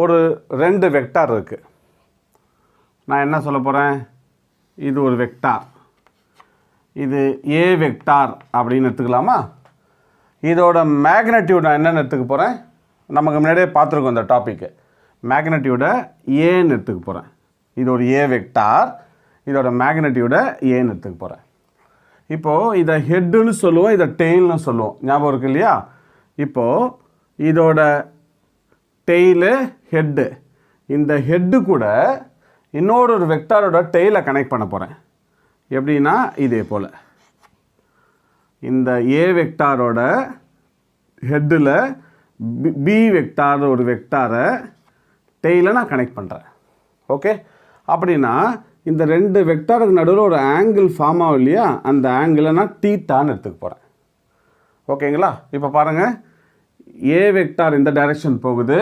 ஒரு 2 வெக்டார் இருக்குது. நான் என்ன சொல்ல போகிறேன், இது ஒரு வெக்டார், இது ஏ வெக்டார் அப்படின்னு எடுத்துக்கலாமா? இதோட மேக்னட்யூட் நான் என்னென்னு எடுத்துக்க போகிறேன், நமக்கு முன்னாடியே பார்த்துருக்கோம் இந்த டாப்பிக்கு. மேக்னட்யூடை ஏன்னு எடுத்துக்க போகிறேன். இது ஒரு ஏ வெக்டார், இதோட மேக்னட்யூடை ஏன்னு எடுத்துக்க போகிறேன். இப்போது இதை ஹெட்டுன்னு சொல்லுவோம், இதை டெயில்னு சொல்லுவோம், ஞாபகம் இருக்கு இல்லையா? இப்போது இதோட டெய்லு ஹெட்டு, இந்த ஹெட்டு கூட இன்னொரு வெக்டாரோட டெய்லை கனெக்ட் பண்ண போகிறேன். எப்படின்னா இதே போல் இந்த ஏ வெக்டாரோட ஹெட்டில் பி வெக்டார் ஒரு வெக்டாரை டெய்லை நான் கனெக்ட் பண்ணுறேன். ஓகே, அப்படின்னா இந்த 2 வெக்டாருக்கு நடுவில் ஒரு ஆங்கிள் ஃபார்ம் ஆகும் இல்லையா, அந்த ஆங்கிளை நான் தீட்டான்னு எடுத்துக்க போகிறேன். ஓகேங்களா? இப்போ பாருங்கள், ஏ வெக்டார் இந்த டைரெக்ஷன் போகுது,